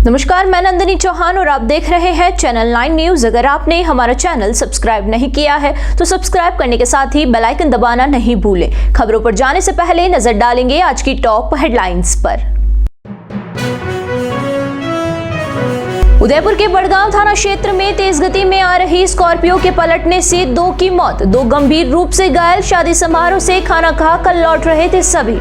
नमस्कार, मैं नंदिनी चौहान और आप देख रहे हैं चैनल 9 न्यूज। अगर आपने हमारा चैनल सब्सक्राइब नहीं किया है तो सब्सक्राइब करने के साथ ही बेल आइकन दबाना नहीं भूलें। खबरों पर जाने से पहले नजर डालेंगे आज की टॉप हेडलाइंस पर। उदयपुर के बड़गांव थाना क्षेत्र में तेज गति में आ रही स्कॉर्पियो के पलटने से 2 की मौत, 2 गंभीर रूप से घायल। शादी समारोह से खाना खाकर लौट रहे थे सभी।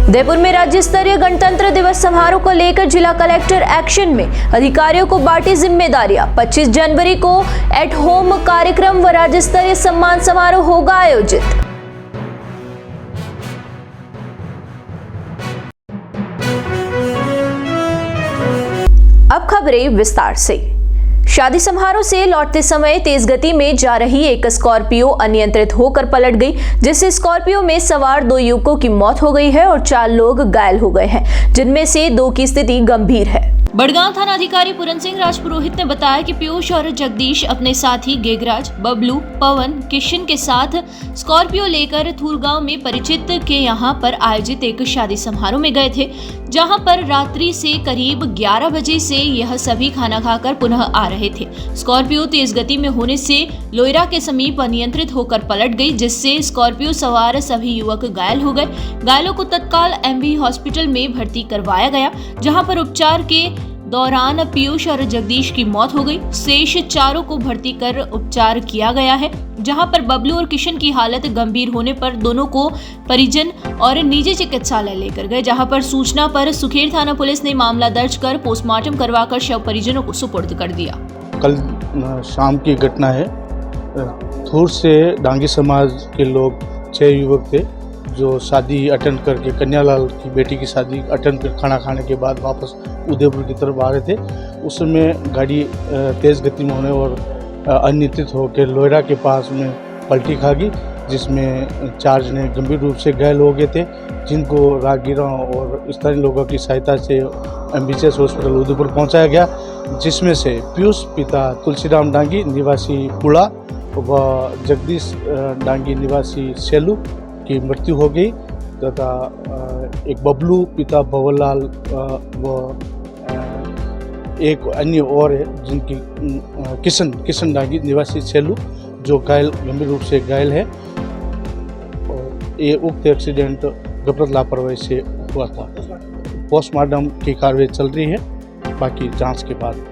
उदयपुर में राज्य स्तरीय गणतंत्र दिवस समारोह को लेकर जिला कलेक्टर एक्शन में, अधिकारियों को बांटी जिम्मेदारियां। 25 जनवरी को एट होम कार्यक्रम व राज्य स्तरीय सम्मान समारोह होगा आयोजित। अब खबरें विस्तार से। शादी समारोह से लौटते समय तेज गति में जा रही एक स्कॉर्पियो अनियंत्रित होकर पलट गई, जिससे स्कॉर्पियो में सवार 2 युवकों की मौत हो गई है और 4 लोग घायल हो गए हैं, जिनमें से 2 की स्थिति गंभीर है। बड़गांव थाना अधिकारी पूरन सिंह राजपुरोहित ने बताया कि पीयूष और जगदीश अपने साथी गेगराज, बबलू, पवन, किशन के साथ स्कॉर्पियो लेकर थूरगांव में परिचित के यहां पर आयोजित एक शादी समारोह में गए थे, जहां पर रात्रि से करीब 11 बजे से यह सभी खाना खाकर पुनः आ रहे थे। स्कॉर्पियो तेज गति में होने से लोयरा के समीप अनियंत्रित होकर पलट गई, जिससे स्कॉर्पियो सवार सभी युवक घायल हो गए। घायलों को तत्काल एमवी हॉस्पिटल में भर्ती करवाया गया, जहां पर उपचार के दौरान पीयूष और जगदीश की मौत हो गई। शेष 4 को भर्ती कर उपचार किया गया है, जहां पर बबलू और किशन की हालत गंभीर होने पर दोनों को परिजन और निजी चिकित्सालय लेकर गए, जहां पर सूचना पर सुखेर थाना पुलिस ने मामला दर्ज कर पोस्टमार्टम करवाकर शव परिजनों को सुपुर्द कर दिया। कल शाम की घटना है। थूर से डांगी समाज के लोग 6 युवक थे जो शादी अटेंड करके, कन्यालाल की बेटी की शादी अटेंड कर खाना खाने के बाद वापस उदयपुर की तरफ आ रहे थे। उस समय गाड़ी तेज़ गति में होने और अनियंत्रित होकर लोयरा के पास में पलटी खा गई, जिसमें 4 जने गंभीर रूप से घायल हो गए थे, जिनको राहगीरों और स्थानीय लोगों की सहायता से एमबीसीएस हॉस्पिटल उदयपुर पहुंचाया गया, जिसमें से पीयूष पिता तुलसीराम डांगी निवासी पुड़ा व जगदीश डांगी निवासी सेलू की मृत्यु हो गई तथा एक बबलू पिता भवरलाल व एक अन्य और है जिनकी किशन डांगी निवासी सेलू जो घायल गंभीर रूप से घायल है। और ये उक्त एक्सीडेंट गलत लापरवाही से हुआ था। पोस्टमार्टम की कार्रवाई चल रही है, बाकी जांच के बाद।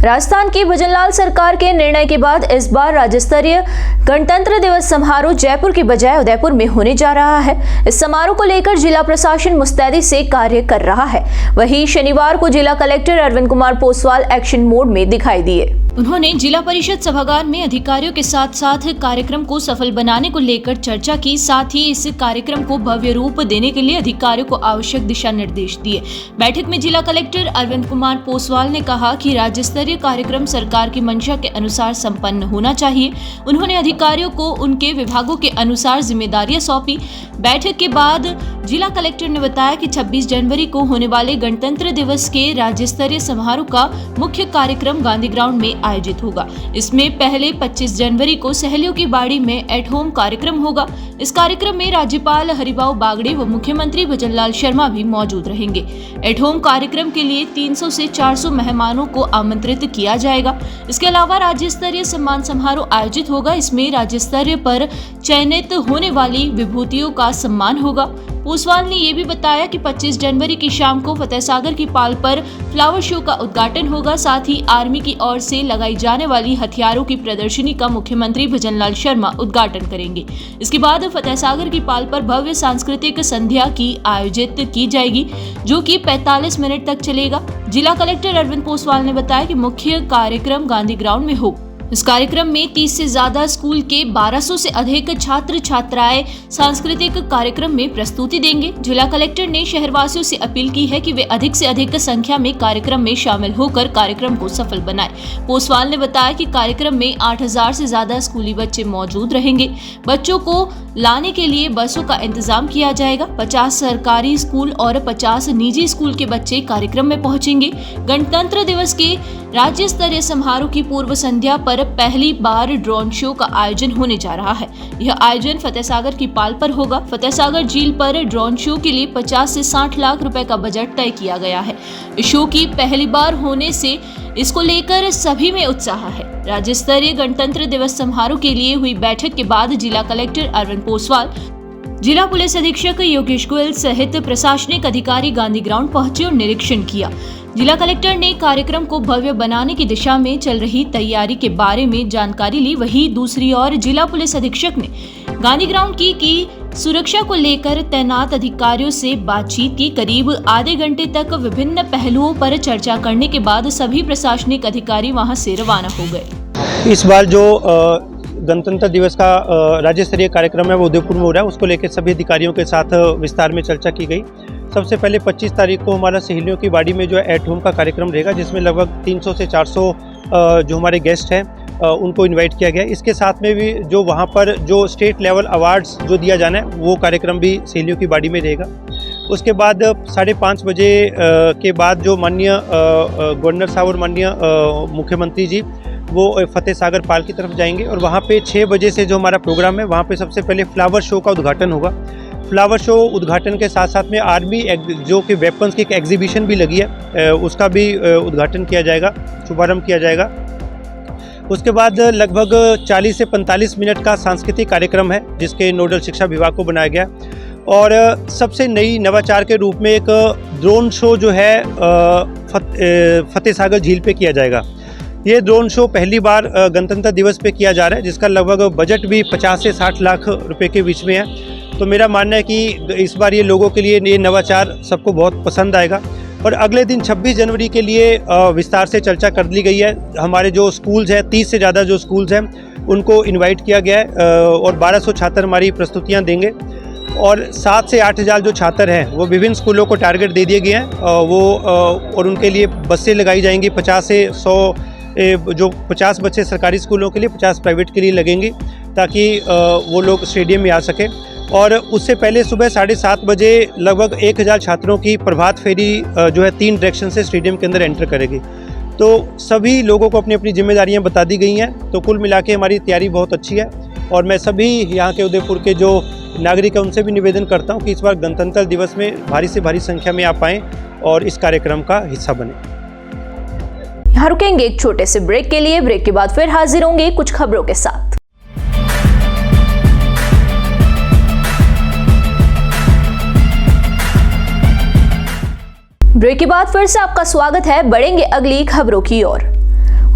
राजस्थान की भजनलाल सरकार के निर्णय के बाद इस बार राज्य स्तरीय गणतंत्र दिवस समारोह जयपुर की बजाय उदयपुर में होने जा रहा है। इस समारोह को लेकर जिला प्रशासन मुस्तैदी से कार्य कर रहा है। वहीं शनिवार को जिला collector Arvind Kumar Poswal action mode में दिखाई दिए। उन्होंने जिला परिषद सभागार में अधिकारियों के साथ साथ कार्यक्रम को सफल बनाने को लेकर चर्चा की, साथ ही इस कार्यक्रम को भव्य रूप देने के लिए अधिकारियों को आवश्यक दिशा निर्देश दिए। बैठक में जिला कलेक्टर अरविंद कुमार पोसवाल ने कहा कि राज्य स्तरीय कार्यक्रम सरकार की मंशा के अनुसार संपन्न होना चाहिए। उन्होंने अधिकारियों को उनके विभागों के अनुसार जिम्मेदारियां सौंपी। बैठक के बाद जिला कलेक्टर ने बताया कि 26 जनवरी को होने वाले गणतंत्र दिवस के राज्य स्तरीय समारोह का मुख्य कार्यक्रम गांधी ग्राउंड में आयोजित होगा। इसमें पहले 25 जनवरी को सहेलियों की बाड़ी में एट होम कार्यक्रम होगा। इस कार्यक्रम में राज्यपाल हरिभाऊ बागड़े व मुख्यमंत्री भजनलाल शर्मा भी मौजूद रहेंगे। एट होम कार्यक्रम के लिए 300 से 400 मेहमानों को आमंत्रित किया जाएगा। इसके अलावा राज्य स्तरीय सम्मान समारोह आयोजित होगा। इसमें राज्य स्तरीय पर चयनित होने वाली विभूतियों का सम्मान होगा। पोसवाल ने यह भी बताया कि 25 जनवरी की शाम को फतेहसागर की पाल पर फ्लावर शो का उद्घाटन होगा। साथ ही आर्मी की ओर से लगाई जाने वाली हथियारों की प्रदर्शनी का मुख्यमंत्री भजनलाल शर्मा उद्घाटन करेंगे। इसके बाद फतेहसागर की पाल पर भव्य सांस्कृतिक संध्या की आयोजित की जाएगी, जो कि 45 मिनट तक चलेगा। जिला कलेक्टर अरविंद पोसवाल ने बताया कि मुख्य कार्यक्रम गांधी ग्राउंड में होगा। इस कार्यक्रम में 30 से ज्यादा स्कूल के 1200 से अधिक छात्र छात्राएं सांस्कृतिक कार्यक्रम में प्रस्तुति देंगे। जिला कलेक्टर ने शहरवासियों से अपील की है कि वे अधिक से अधिक संख्या में कार्यक्रम में शामिल होकर कार्यक्रम को सफल बनाएं। पोसवाल ने बताया कि कार्यक्रम में 8000 से ज्यादा स्कूली बच्चे मौजूद रहेंगे। बच्चों को लाने के लिए बसों का इंतजाम किया जाएगा। 50 सरकारी स्कूल और 50 निजी स्कूल के बच्चे कार्यक्रम में पहुंचेंगे। गणतंत्र दिवस के राज्य स्तरीय समारोह की पूर्व संध्या पर पर पहली बार ड्रोन शो का आयोजन होने जा रहा है। यह आयोजन फतेहसागर की पाल पर होगा। फतेहसागर झील पर ड्रोन शो के लिए 50 से 60 लाख रुपए का बजट तय किया गया है। इस शो की पहली बार होने से इसको लेकर सभी में उत्साह है। राज्य स्तरीय गणतंत्र दिवस समारोह के लिए हुई बैठक के बाद जिला कलेक्टर अरविंद पोसवाल, जिला पुलिस अधीक्षक योगेश गोयल सहित प्रशासनिक अधिकारी गांधी ग्राउंड पहुंचे और निरीक्षण किया। जिला कलेक्टर ने कार्यक्रम को भव्य बनाने की दिशा में चल रही तैयारी के बारे में जानकारी ली। वहीं दूसरी ओर जिला पुलिस अधीक्षक ने गांधी ग्राउंड की सुरक्षा को लेकर तैनात अधिकारियों से बातचीत की। करीब आधे घंटे तक विभिन्न पहलुओं पर चर्चा करने के बाद सभी प्रशासनिक अधिकारी वहां से रवाना हो गए। इस बार जो गणतंत्र दिवस का राज्य स्तरीय कार्यक्रम है वो उदयपुर में हो रहा है। उसको लेकर सभी अधिकारियों के साथ विस्तार में चर्चा की गई। सबसे पहले 25 तारीख को हमारा सहेलियों की बाड़ी में जो है एट होम का कार्यक्रम रहेगा, जिसमें लगभग 300 से 400 जो हमारे गेस्ट हैं उनको इनवाइट किया गया। इसके साथ में भी जो वहाँ पर जो स्टेट लेवल अवार्ड्स जो दिया जाना है वो कार्यक्रम भी सहेलियों की बाड़ी में रहेगा। उसके बाद 5:30 बजे के बाद जो माननीय गवर्नर साहब और माननीय मुख्यमंत्री जी वो फतेहसागर पाल की तरफ जाएंगे और वहाँ पे 6 बजे से जो हमारा प्रोग्राम है वहाँ पे सबसे पहले फ्लावर शो का उद्घाटन होगा। फ्लावर शो उद्घाटन के साथ साथ में आर्मी जो कि वेपन्स की एक एग्जीबिशन भी लगी है उसका भी उद्घाटन किया जाएगा, शुभारंभ किया जाएगा। उसके बाद लगभग 40 से 45 मिनट का सांस्कृतिक कार्यक्रम है जिसके नोडल शिक्षा विभाग को बनाया गया और सबसे नई नवाचार के रूप में एक ड्रोन शो जो है फतेहसागर झील पे किया जाएगा। ये ड्रोन शो पहली बार गणतंत्र दिवस पे किया जा रहा है, जिसका लगभग बजट भी 50 से 60 लाख रुपए के बीच में है। तो मेरा मानना है कि इस बार ये लोगों के लिए ये नवाचार सबको बहुत पसंद आएगा। और अगले दिन 26 जनवरी के लिए विस्तार से चर्चा कर ली गई है। हमारे जो स्कूल्स हैं 30 से ज़्यादा जो स्कूल्स हैं उनको इन्वाइट किया गया है और 1200 छात्र हमारी प्रस्तुतियाँ देंगे और 7 से 8 हज़ार जो छात्र हैं वो विभिन्न स्कूलों को टारगेट दे दिए गए हैं और उनके लिए बसें लगाई जाएंगी। 50 से 100 जो 50 बच्चे सरकारी स्कूलों के लिए, 50 प्राइवेट के लिए लगेंगे ताकि वो लोग स्टेडियम में आ सकें। और उससे पहले सुबह 7:30 बजे लगभग 1000 छात्रों की प्रभात फेरी जो है 3 डायरेक्शन से स्टेडियम के अंदर एंटर करेगी। तो सभी लोगों को अपनी अपनी जिम्मेदारियां बता दी गई हैं। तो कुल मिला के हमारी तैयारी बहुत अच्छी है और मैं सभी यहाँ के उदयपुर के जो नागरिक हैं उनसे भी निवेदन करता हूँ कि इस बार गणतंत्र दिवस में भारी से भारी संख्या में आप आएँ और इस कार्यक्रम का हिस्सा बने। यहाँ रुकेंगे एक छोटे से ब्रेक के लिए। ब्रेक के बाद फिर हाजिर होंगे कुछ खबरों के साथ। ब्रेक के बाद फिर से आपका स्वागत है। बढ़ेंगे अगली खबरों की ओर।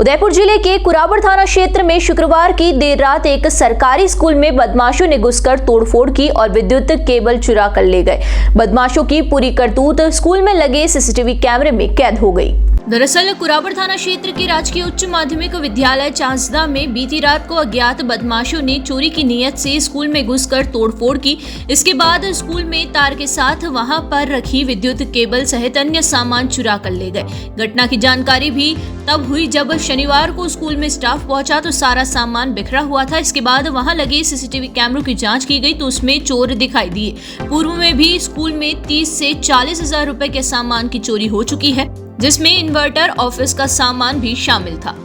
उदयपुर जिले के कुराबड़ थाना क्षेत्र में शुक्रवार की देर रात एक सरकारी स्कूल में बदमाशों ने घुसकर तोड़फोड़ की और विद्युत केबल चुरा कर ले गए। बदमाशों की पूरी करतूत स्कूल में लगे सीसीटीवी कैमरे में कैद हो गई। दरअसल कुराबड़ थाना क्षेत्र के राजकीय उच्च माध्यमिक विद्यालय चांसदा में बीती रात को अज्ञात बदमाशों ने चोरी की नीयत से स्कूल में घुसकर तोड़फोड़ की। इसके बाद स्कूल में तार के साथ वहां पर रखी विद्युत केबल सहित अन्य सामान चुरा कर ले गए। घटना की जानकारी भी तब हुई जब शनिवार को स्कूल में स्टाफ पहुंचा तो सारा सामान बिखरा हुआ था। इसके बाद वहां लगे सीसीटीवी कैमरों की जांच की गई तो उसमें चोर दिखाई दिए। पूर्व में भी स्कूल में 30 से 40 हजार रुपए के सामान की चोरी हो चुकी है, जिसमें इन्वर्टर, ऑफिस का सामान भी शामिल था।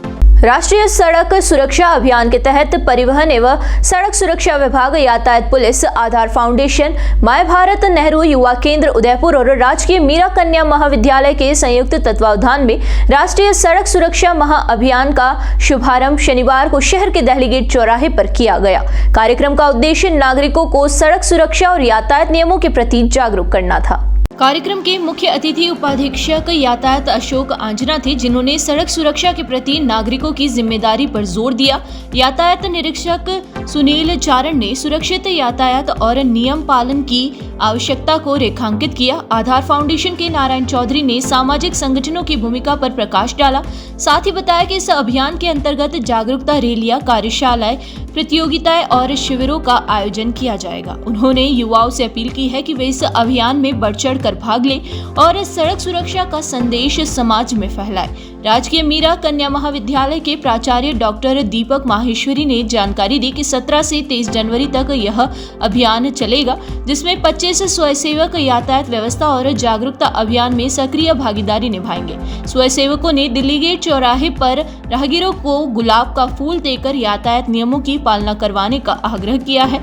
राष्ट्रीय सड़क सुरक्षा अभियान के तहत परिवहन एवं सड़क सुरक्षा विभाग, यातायात police, Aadhaar foundation, my Bharat Nehru युवा केंद्र उदयपुर और राजकीय मीरा कन्या महाविद्यालय के संयुक्त तत्वावधान में राष्ट्रीय सड़क सुरक्षा महाअभियान का शुभारंभ शनिवार को शहर के दहली गेट चौराहे पर किया गया। कार्यक्रम का उद्देश्य नागरिकों को सड़क सुरक्षा और यातायात नियमों के प्रति जागरूक करना था। कार्यक्रम के मुख्य अतिथि उपाधीक्षक यातायात अशोक आंजना थे, जिन्होंने सड़क सुरक्षा के प्रति नागरिकों की जिम्मेदारी पर जोर दिया। यातायात निरीक्षक सुनील चारण ने सुरक्षित यातायात और नियम पालन की आवश्यकता को रेखांकित किया। आधार फाउंडेशन के नारायण चौधरी ने सामाजिक संगठनों की भूमिका पर प्रकाश डाला। साथ ही बताया कि इस अभियान के अंतर्गत जागरूकता रैलियां, कार्यशालाएं, प्रतियोगिताएं और शिविरों का आयोजन किया जाएगा। उन्होंने युवाओं से अपील की है कि वे इस अभियान में बढ़ चढ़ बढ़कर भाग ले और सड़क सुरक्षा का संदेश समाज में फैलाए। राजकीय मीरा कन्या महाविद्यालय के प्राचार्य डॉक्टर दीपक माहेश्वरी ने जानकारी दी कि 17 से 23 जनवरी तक यह अभियान चलेगा, जिसमें 25 स्वयंसेवक यातायात व्यवस्था और जागरूकता अभियान में सक्रिय भागीदारी निभाएंगे। स्वयंसेवकों ने दिल्ली गेट चौराहे पर राहगीरों को गुलाब का फूल देकर यातायात नियमों की पालना करवाने का आग्रह किया है।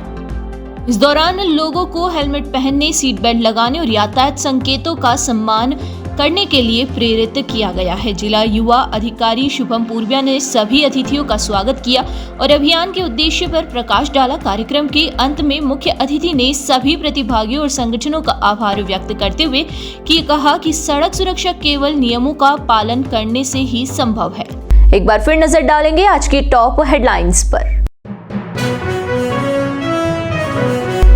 इस दौरान लोगों को हेलमेट पहनने, सीट बेल्ट लगाने और यातायात संकेतों का सम्मान करने के लिए प्रेरित किया गया है। जिला युवा अधिकारी शुभम पूर्विया ने सभी अतिथियों का स्वागत किया और अभियान के उद्देश्य पर प्रकाश डाला। कार्यक्रम के अंत में मुख्य अतिथि ने सभी प्रतिभागियों और संगठनों का आभार व्यक्त करते हुए कहा कि सड़क सुरक्षा केवल नियमों का पालन करने से ही संभव है। एक बार फिर नजर डालेंगे आज की टॉप हेडलाइंस पर।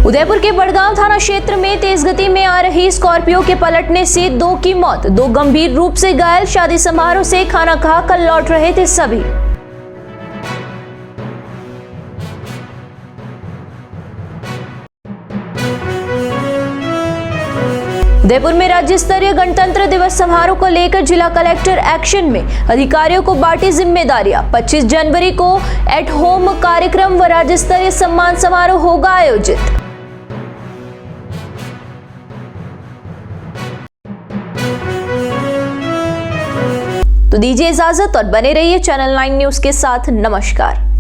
उदयपुर के बड़गांव थाना क्षेत्र में तेज गति में आ रही स्कॉर्पियो के पलटने से 2 की मौत, 2 गंभीर रूप से घायल। शादी समारोह से खाना खाकर लौट रहे थे सभी। उदयपुर में राज्य स्तरीय गणतंत्र दिवस समारोह को लेकर जिला कलेक्टर एक्शन में, अधिकारियों को बांटी जिम्मेदारियां। 25 जनवरी को एट होम कार्यक्रम व राज्य स्तरीय सम्मान समारोह होगा आयोजित। तो दीजिए इजाजत और बने रहिए चैनल 9 न्यूज के साथ। नमस्कार।